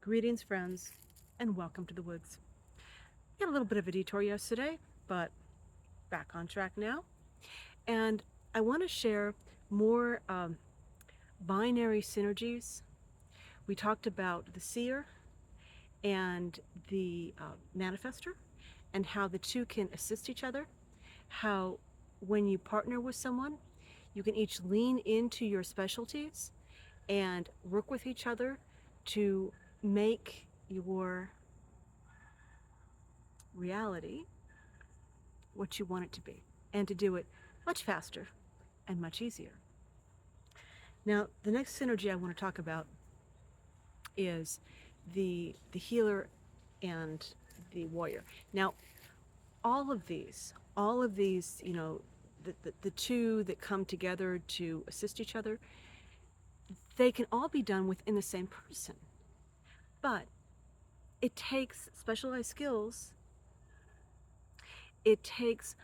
Greetings, friends, and welcome to the woods. We had a little bit of a detour yesterday, but back on track now. And I want to share more binary synergies. We talked about the seer and the manifester, and how the two can assist each other. How, when you partner with someone, you can each lean into your specialties and work with each other to make your reality what you want it to be, and to do it much faster and much easier. Now, the next synergy I want to talk about is the healer and the warrior. Now, all of these, the two that come together to assist each other, they can all be done within the same person. But it takes specialized skills. It takes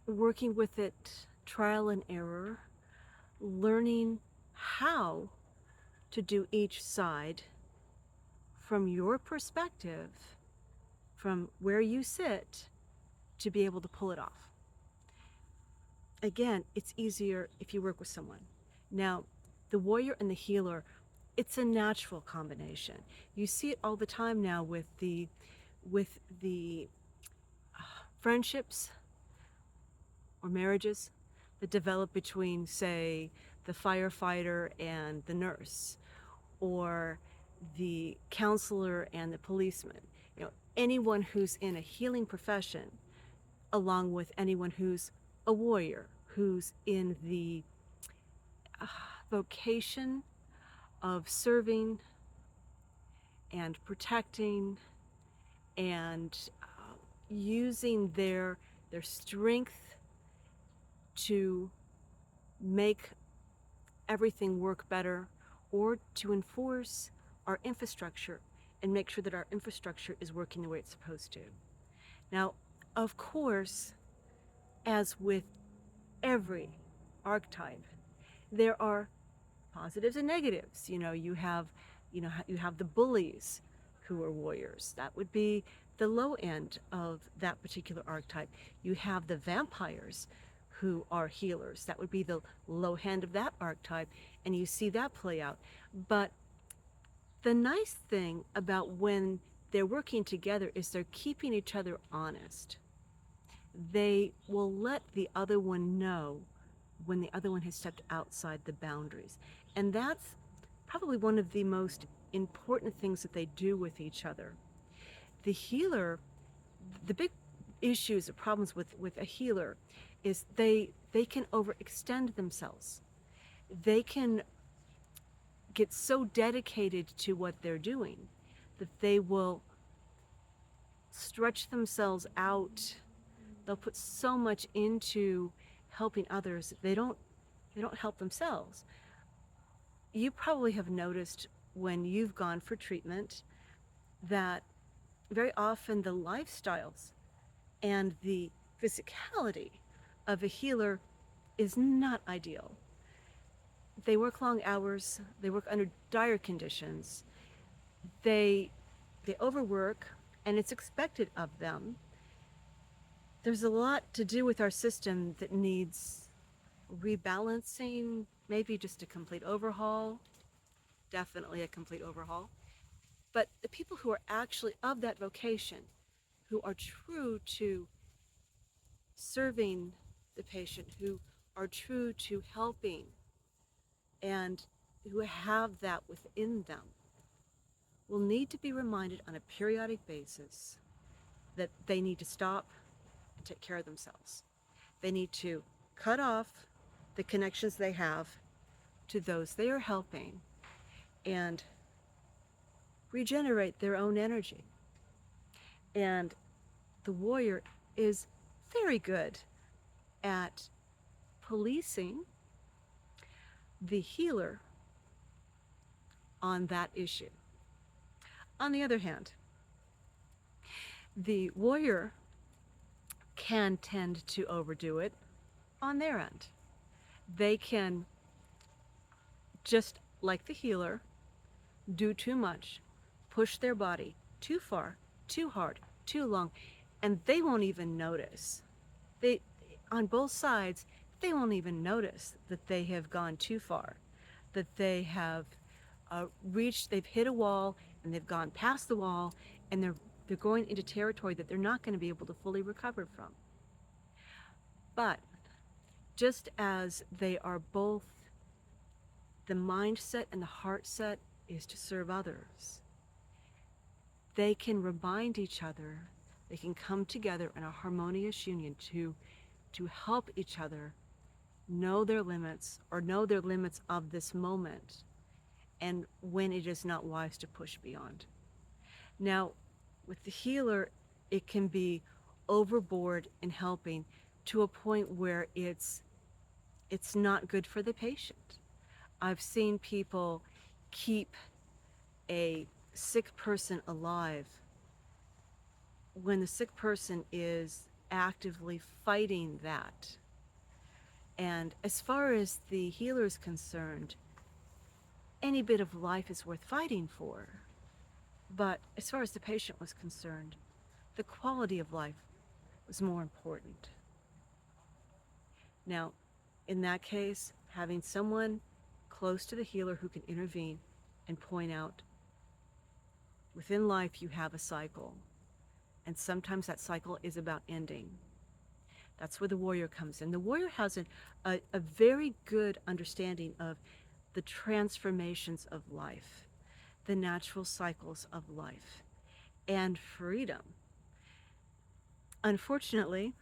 working with it, trial and error, learning how to do each side from your perspective, from where you sit, to be able to pull it off. Again, it's easier if you work with someone. Now, the warrior and the healer, it's a natural combination. You see it all the time now with the friendships or marriages that develop between, say, the firefighter and the nurse, or the counselor and the policeman. Anyone who's in a healing profession, along with anyone who's a warrior, who's in the vocation of serving and protecting and using their strength to make everything work better, or to enforce our infrastructure and make sure that our infrastructure is working the way it's supposed to. Now, of course, as with every archetype, there are positives and negatives. You have the bullies who are warriors. That would be the low end of that particular archetype. You have the vampires who are healers. That would be the low end of that archetype, and you see that play out. But the nice thing about when they're working together is they're keeping each other honest. They will let the other one know when the other one has stepped outside the boundaries. And that's probably one of the most important things that they do with each other. The healer, the big issues or problems with a healer is they can overextend themselves. They can get so dedicated to what they're doing that they will stretch themselves out. They'll put so much into helping others that they don't help themselves. You probably have noticed when you've gone for treatment that very often the lifestyles and the physicality of a healer is not ideal. They work long hours, they work under dire conditions, they overwork, and it's expected of them. There's a lot to do with our system that needs rebalancing, maybe just a complete overhaul, definitely a complete overhaul. But the people who are actually of that vocation, who are true to serving the patient, who are true to helping, and who have that within them, will need to be reminded on a periodic basis that they need to stop and take care of themselves. They need to cut off the connections they have to those they are helping and regenerate their own energy. And the warrior is very good at policing the healer on that issue. On the other hand, the warrior can tend to overdo it on their end. They can, just like the healer, do too much, push their body too far, too hard, too long, and they won't even notice. They, on both sides, they won't even notice that they have gone too far, that they have they've hit a wall and they've gone past the wall, and they're going into territory that they're not going to be able to fully recover from. But just as they are both, the mindset and the heart set is to serve others, they can remind each other, they can come together in a harmonious union to help each other know their limits, or know their limits of this moment, and when it is not wise to push beyond. Now, with the healer, it can be overboard in helping to a point where it's not good for the patient. I've seen people keep a sick person alive when the sick person is actively fighting that. And as far as the healer is concerned, any bit of life is worth fighting for. But as far as the patient was concerned, the quality of life was more important. Now, in that case, having someone close to the healer who can intervene and point out, within life you have a cycle, and sometimes that cycle is about ending. That's where the warrior comes in. The warrior has a very good understanding of the transformations of life, the natural cycles of life, and freedom. Unfortunately,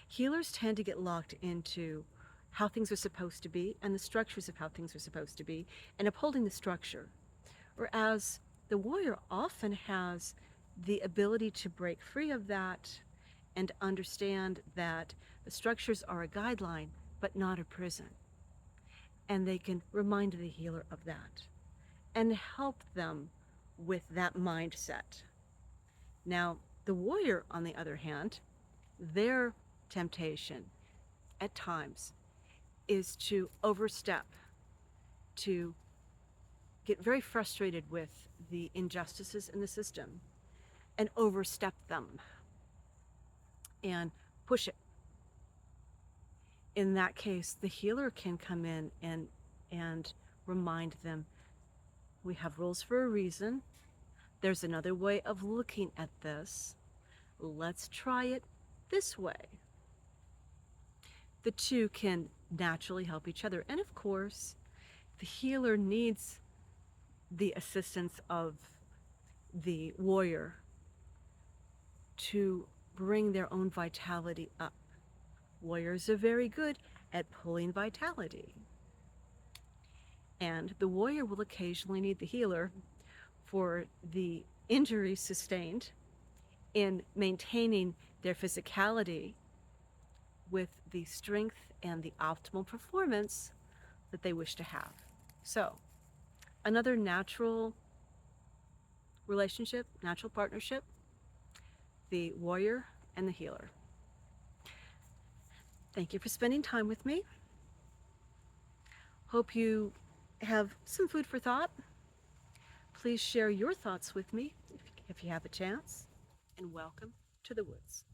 healers tend to get locked into how things are supposed to be and the structures of how things are supposed to be and upholding the structure. Whereas the warrior often has the ability to break free of that and understand that the structures are a guideline but not a prison. And they can remind the healer of that and help them with that mindset. Now, the warrior, on the other hand, their temptation at times is to overstep, to get very frustrated with the injustices in the system and overstep them and push it. In that case, the healer can come in and remind them, we have rules for a reason. There's another way of looking at this. Let's try it this way. The two can naturally help each other. And of course, the healer needs the assistance of the warrior to bring their own vitality up. Warriors are very good at pulling vitality. And the warrior will occasionally need the healer for the injuries sustained in maintaining their physicality with the strength and the optimal performance that they wish to have. So, another natural relationship, natural partnership, the warrior and the healer. Thank you for spending time with me. Hope you have some food for thought. Please share your thoughts with me if you have a chance. And welcome to the woods.